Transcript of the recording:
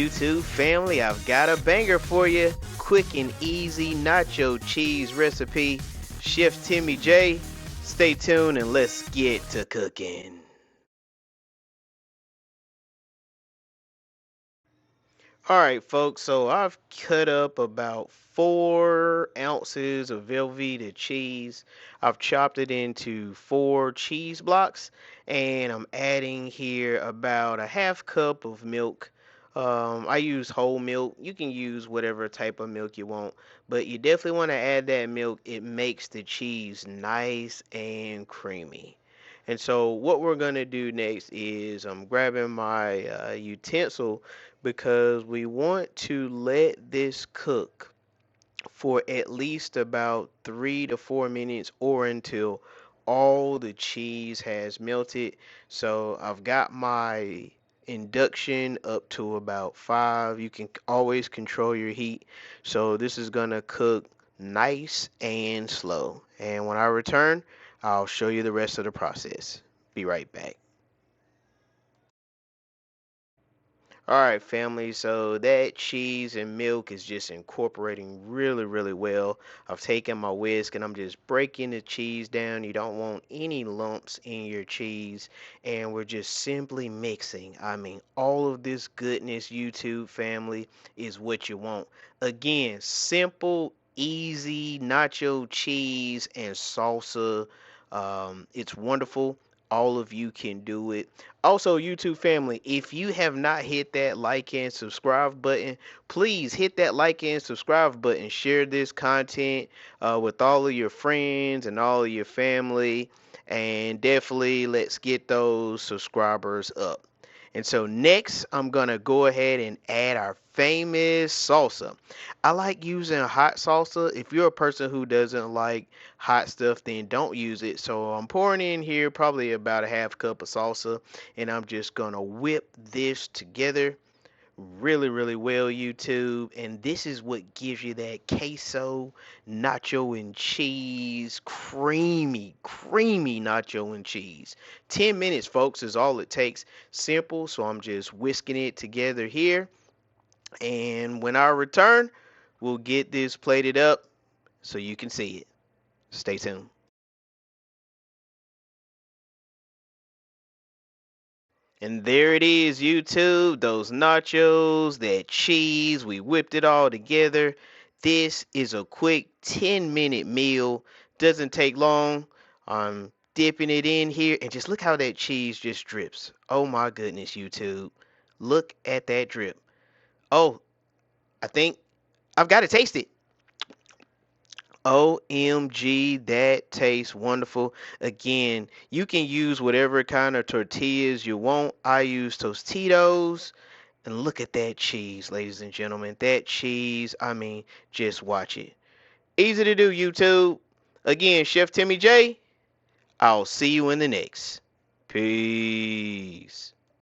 YouTube family, I've got a banger for you. Quick and easy nacho cheese recipe. Chef Timmy J. Stay tuned and let's get to cooking. Alright, folks, so I've cut up about 4 ounces of Velveeta cheese. I've chopped it into 4 cheese blocks, and I'm adding here about a half cup of milk. I use whole milk. You can use whatever type of milk you want, but you definitely want to add that milk. It makes the cheese nice and creamy. And so, what we're going to do next is I'm grabbing my utensil because we want to let this cook for at least about 3 to 4 minutes or until all the cheese has melted. So I've got my induction up to about 5. You can always control your heat. So this is going to cook nice and slow. And when I return, I'll show you the rest of the process. Be right back. All right, family. So that cheese and milk is just incorporating really, really well. I've taken my whisk and I'm just breaking the cheese down. You don't want any lumps in your cheese. And we're just simply mixing. I mean, all of this goodness, YouTube family, is what you want. Again, simple, easy nacho cheese and salsa. It's wonderful. All of you can do it. Also, YouTube family, if you have not hit that like and subscribe button, please hit that like and subscribe button. Share this content with all of your friends and all of your family. And definitely let's get those subscribers up. And so next, I'm going to go ahead and add our famous salsa. I like using hot salsa. If you're a person who doesn't like hot stuff, then don't use it. So I'm pouring in here probably about a half cup of salsa, and I'm just going to whip this together really, really well, YouTube. And this is what gives you that queso, nacho, and cheese, creamy, creamy nacho and cheese. 10 minutes, folks, is all it takes. Simple. So I'm just whisking it together here. And when I return, we'll get this plated up so you can see it. Stay tuned. And there it is, YouTube. Those nachos, that cheese, we whipped it all together. This is a quick 10-minute meal. Doesn't take long. I'm dipping it in here, and just look how that cheese just drips. Oh my goodness, YouTube. Look at that drip. Oh, I think I've got to taste it. OMG, that tastes wonderful. Again, you can use whatever kind of tortillas you want. I use Tostitos. And look at that cheese, ladies and gentlemen. That cheese, I mean, just watch it. Easy to do, YouTube. Again, Chef Timmy J. I'll see you in the next. Peace.